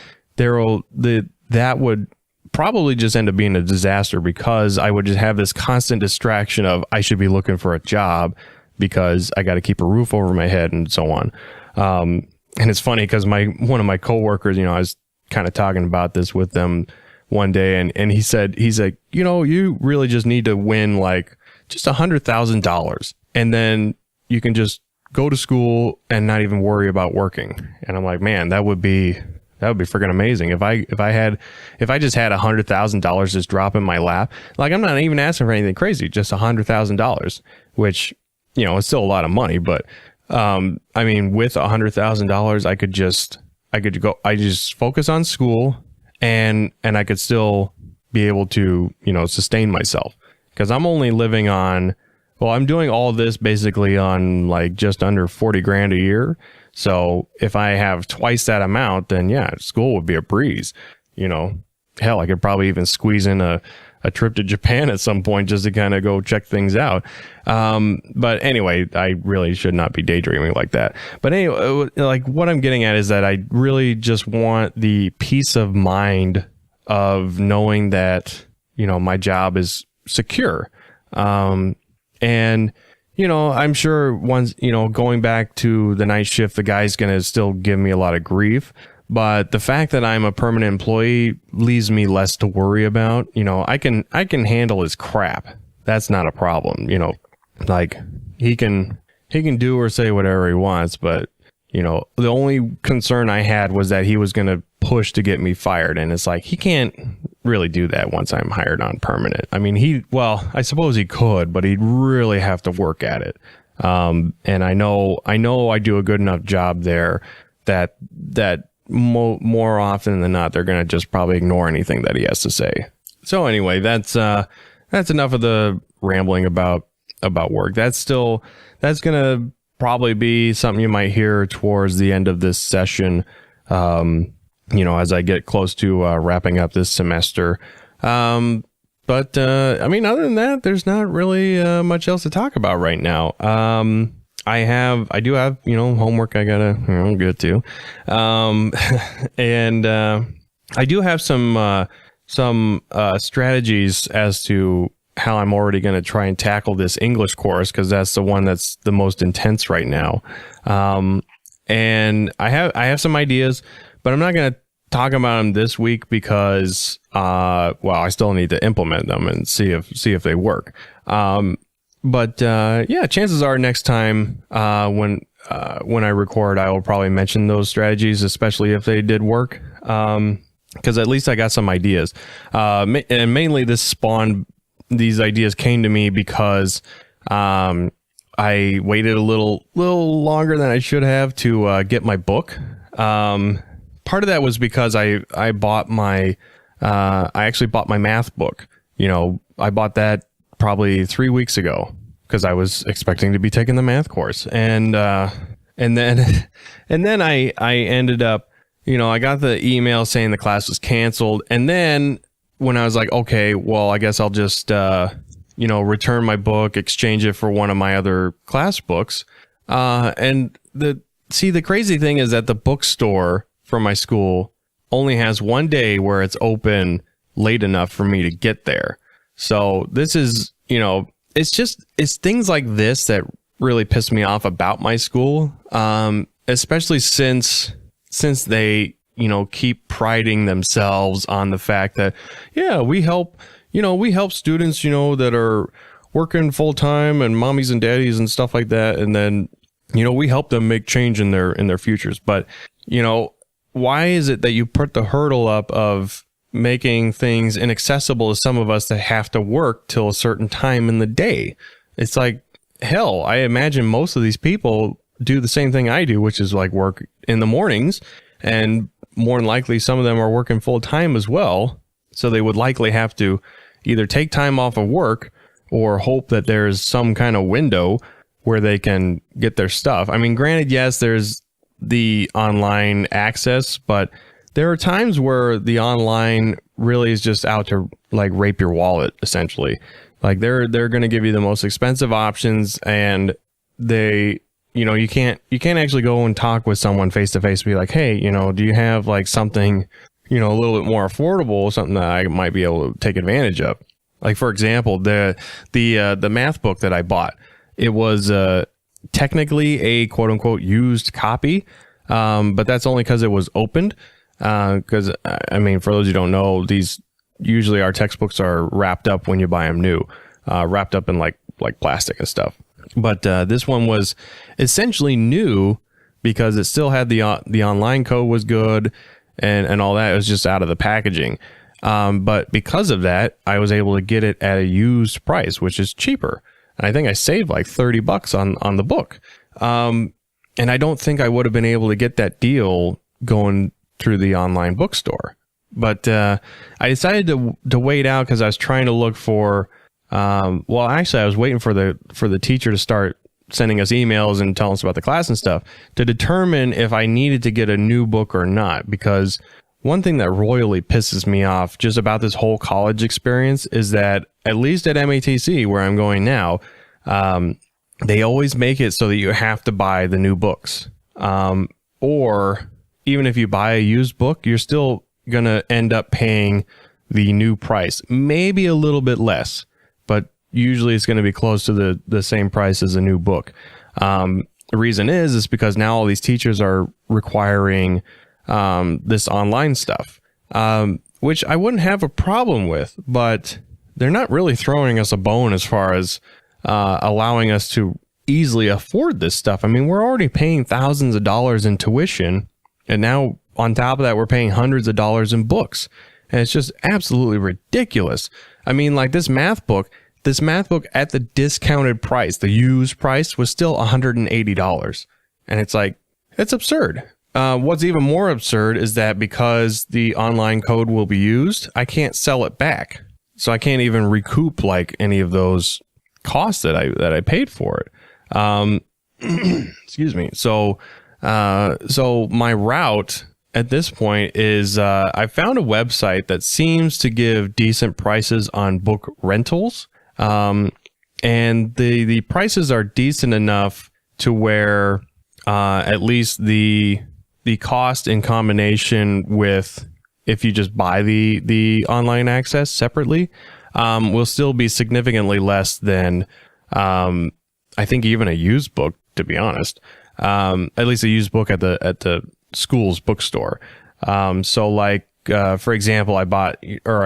Speaker 1: that would probably just end up being a disaster, because I would just have this constant distraction of I should be looking for a job because I got to keep a roof over my head and so on. And it's funny because one of my coworkers, I was kind of talking about this with them one day, and he's like, you really just need to win just $100,000, and then you can just go to school and not even worry about working. And I'm like, man, that would be freaking amazing. If I just had $100,000 just drop in my lap, I'm not even asking for anything crazy, just $100,000, which, it's still a lot of money, but, with $100,000, I just focus on school, and I could still be able to, sustain myself, because I'm only living on, I'm doing all this basically on just under 40 grand a year. So if I have twice that amount, then yeah, school would be a breeze. Hell, I could probably even squeeze in a trip to Japan at some point just to kind of go check things out. But anyway, I really should not be daydreaming like that. But anyway, what I'm getting at is that I really just want the peace of mind of knowing that, my job is secure. And, I'm sure once, going back to the night shift, the guy's going to still give me a lot of grief. But the fact that I'm a permanent employee leaves me less to worry about. I can handle his crap. That's not a problem. He can do or say whatever he wants. But, the only concern I had was that he was going to push to get me fired. And it's he can't, really do that once I'm hired on permanent. I mean, I suppose he could, but he'd really have to work at it. And I know I do a good enough job there that more often than not, they're going to just probably ignore anything that he has to say. So anyway, that's enough of the rambling about work. That's going to probably be something you might hear towards the end of this session. As I get close to wrapping up this semester. But I mean, other than that, there's not really much else to talk about right now. I do have, homework I gotta get to. And I do have some strategies as to how I'm already going to try and tackle this English course, because that's the one that's the most intense right now. And I have some ideas, but I'm not going to talk about them this week because, I still need to implement them and see if they work. But chances are next time, when I record, I will probably mention those strategies, especially if they did work. Because at least I got some ideas. And mainly these ideas came to me because, I waited a little longer than I should have to get my book. Part of that was because I actually bought my math book. I bought that probably 3 weeks ago because I was expecting to be taking the math course, and then I ended up, I got the email saying the class was canceled, and then when I was like, okay, well, I guess I'll just return my book, exchange it for one of my other class books. And the crazy thing is that the bookstore for my school only has one day where it's open late enough for me to get there. So this is, it's things like this that really piss me off about my school. Especially since they, keep priding themselves on the fact that, we help students, that are working full time and mommies and daddies and stuff like that. And then, we help them make change in their futures. But, why is it that you put the hurdle up of making things inaccessible to some of us that have to work till a certain time in the day? It's like, hell, I imagine most of these people do the same thing I do, which is like work in the mornings, and more than likely some of them are working full time as well. So they would likely have to either take time off of work or hope that there's some kind of window where they can get their stuff. I mean, granted, yes, there's the online access, but there are times where the online really is just out to like rape your wallet, essentially. Like they're going to give you the most expensive options, and they, you can't actually go and talk with someone face to face and be like, hey, do you have like something, a little bit more affordable, something that I might be able to take advantage of. Like, for example, the math book that I bought, it was technically a quote unquote used copy, but that's only because it was opened. Because I mean, for those who don't know, usually our textbooks are wrapped up when you buy them new, wrapped up in like plastic and stuff. But this one was essentially new because it still had the online code was good and all that. It was just out of the packaging. But because of that, I was able to get it at a used price, which is cheaper. And I think I saved like $30 on the book. And I don't think I would have been able to get that deal going through the online bookstore. But I decided to wait out because I was trying to look for, I was waiting for the teacher to start sending us emails and telling us about the class and stuff to determine if I needed to get a new book or not. Because one thing that royally pisses me off just about this whole college experience is that, at least at MATC, where I'm going now, they always make it so that you have to buy the new books. Or even if you buy a used book, you're still going to end up paying the new price, maybe a little bit less, but usually it's going to be close to the same price as a new book. The reason is because now all these teachers are requiring this online stuff, which I wouldn't have a problem with, but they're not really throwing us a bone as far as allowing us to easily afford this stuff. I mean, we're already paying thousands of dollars in tuition, and now on top of that, we're paying hundreds of dollars in books. And it's just absolutely ridiculous. I mean, like this math book at the discounted price, the used price, was still $180. And it's like, it's absurd. What's even more absurd is that because the online code will be used, I can't sell it back. So I can't even recoup like any of those costs that I paid for it. Excuse me. So my route at this point is, I found a website that seems to give decent prices on book rentals. And the prices are decent enough to where, at least the cost in combination with, if you just buy the online access separately, will still be significantly less than, I think even a used book, to be honest. At least a used book at the school's bookstore. So like, for example, I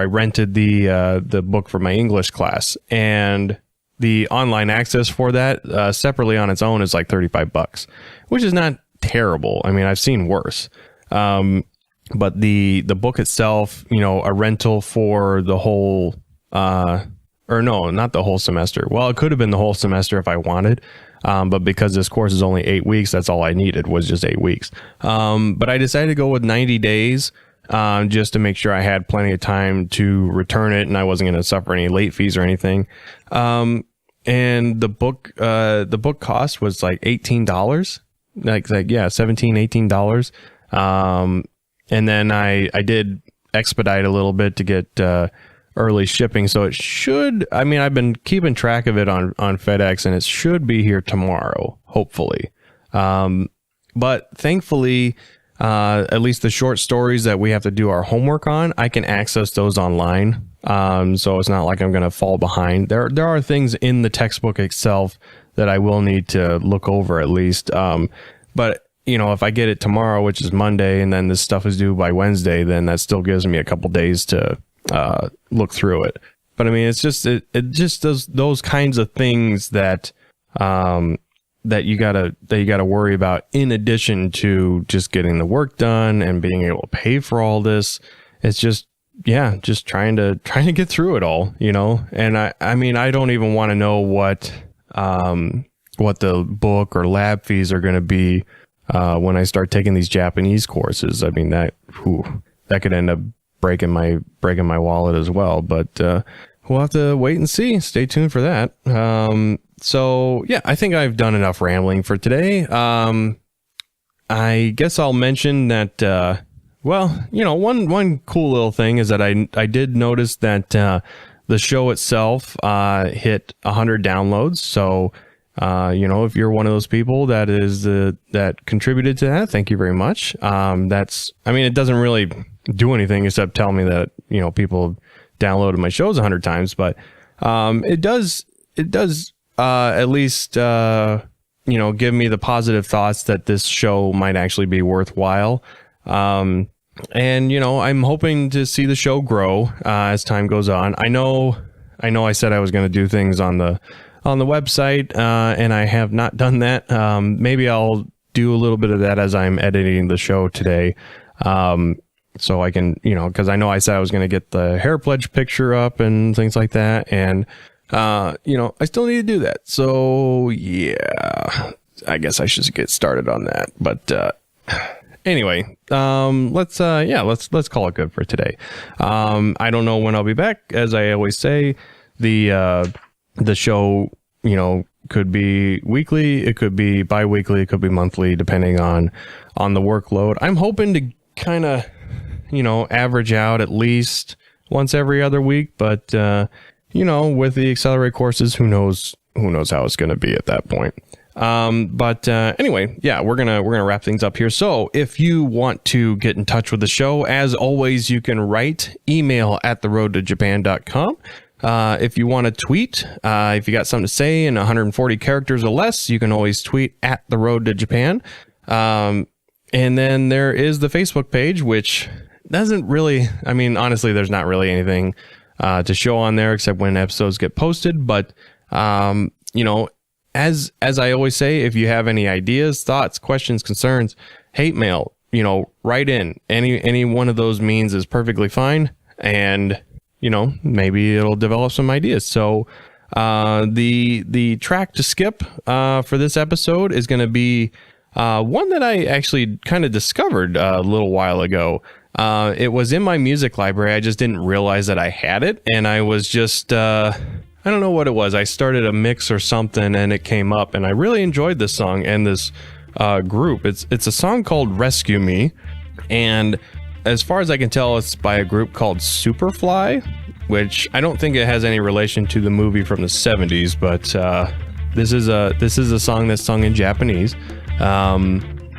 Speaker 1: rented the book for my English class, and the online access for that, separately on its own is like $35, which is not terrible. I mean, I've seen worse. But the book itself, a rental for the whole, or no, not the whole semester. Well, it could have been the whole semester if I wanted. But because this course is only 8 weeks, that's all I needed was just 8 weeks. But I decided to go with 90 days, just to make sure I had plenty of time to return it and I wasn't going to suffer any late fees or anything. And the book cost was like $18, like $17, $18. And then I did expedite a little bit to get, early shipping. So it should, I've been keeping track of it on FedEx, and it should be here tomorrow, hopefully. But thankfully, at least the short stories that we have to do our homework on, I can access those online. So it's not like I'm going to fall behind. There are things in the textbook itself that I will need to look over at least. But if I get it tomorrow, which is Monday, and then this stuff is due by Wednesday, then that still gives me a couple days to look through it. But it's just it just does those kinds of things that that you gotta worry about, in addition to just getting the work done and being able to pay for all this. It's just trying to get through it all, and I don't even want to know what the book or lab fees are going to be when I start taking these Japanese courses. That could end up breaking my wallet as well, but we'll have to wait and see. Stay tuned for that. So yeah, I think I've done enough rambling for today. I guess I'll mention that one cool little thing is that I did notice that the show itself hit 100 downloads. So if you're one of those people that contributed to that, thank you very much. It doesn't really do anything except tell me that, people downloaded my shows 100 times, but it does at least, give me the positive thoughts that this show might actually be worthwhile. And, I'm hoping to see the show grow as time goes on. I know I said I was going to do things on the website, and I have not done that. Maybe I'll do a little bit of that as I'm editing the show today. So I can, because I know I said I was going to get the Hair Pledge picture up and things like that. And, I still need to do that. So yeah, I guess I should get started on that. But, anyway, let's call it good for today. I don't know when I'll be back. As I always say, the show, could be weekly, it could be bi-weekly, it could be monthly, depending on the workload. I'm hoping to kind of, average out at least once every other week, but, with the Accelerate courses, who knows how it's going to be at that point. But anyway, yeah, we're gonna wrap things up here. So if you want to get in touch with the show, as always, you can write email at theroadtojapan.com. If you want to tweet, if you got something to say in 140 characters or less, you can always tweet at the road to Japan. And then there is the Facebook page, which doesn't really, honestly, there's not really anything to show on there except when episodes get posted. But, as I always say, if you have any ideas, thoughts, questions, concerns, hate mail, write in. Any one of those means is perfectly fine. and maybe it'll develop some ideas. So the track to skip for this episode is going to be one that I actually kind of discovered a little while ago. It was in my music library. I just didn't realize that I had it, and I was just I don't know what it was. I started a mix or something, and it came up, and I really enjoyed this song and this group. It's a song called Rescue Me, and as far as I can tell, it's by a group called Superfly, which I don't think it has any relation to the movie from the 70s, but this is a song that's sung in Japanese.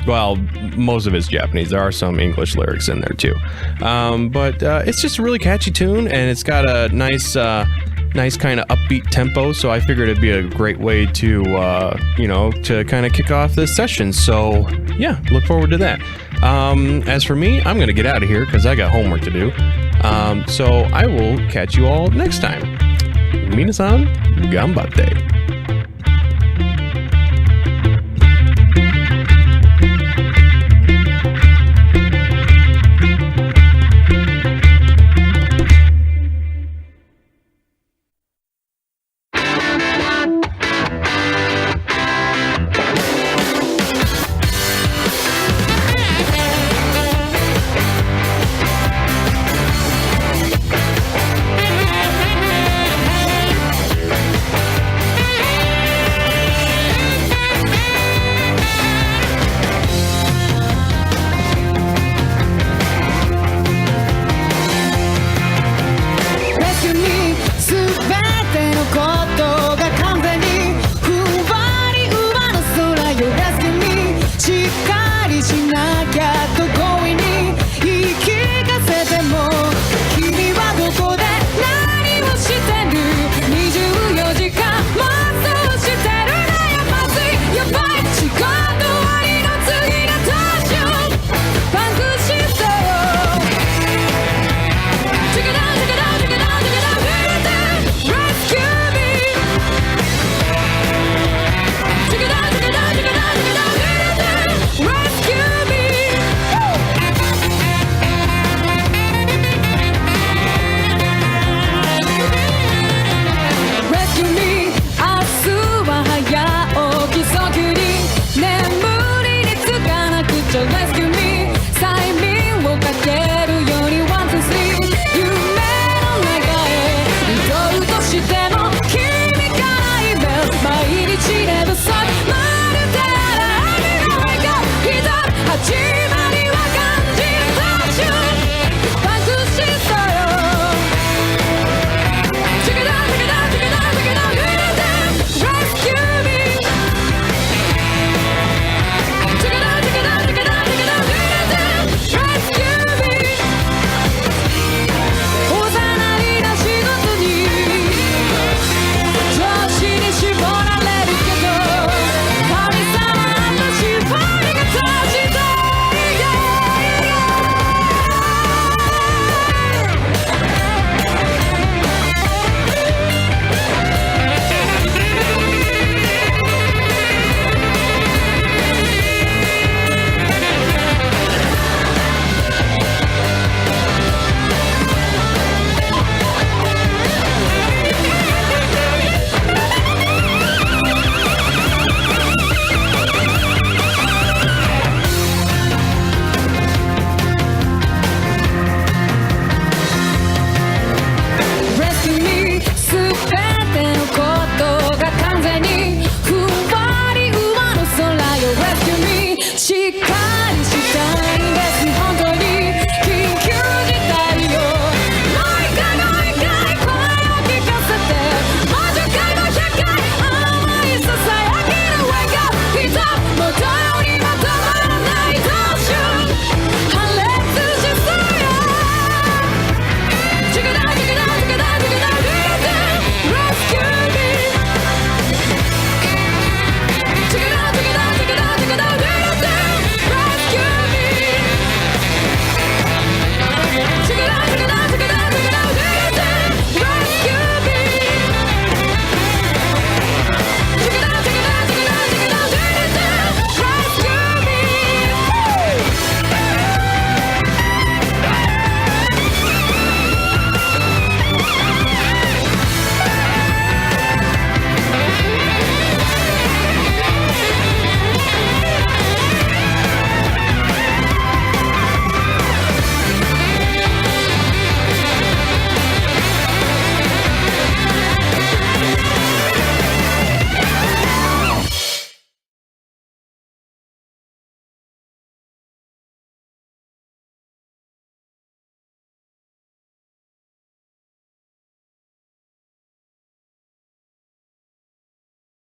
Speaker 1: Well, most of it's Japanese. There are some English lyrics in there too. But it's just a really catchy tune, and it's got a nice kind of upbeat tempo. So I figured it'd be a great way to, to kind of kick off this session. So yeah, look forward to that. As for me, I'm going to get out of here because I got homework to do. So I will catch you all next time. Minasan, ganbatte.
Speaker 2: Rescue me しっかりしなきゃと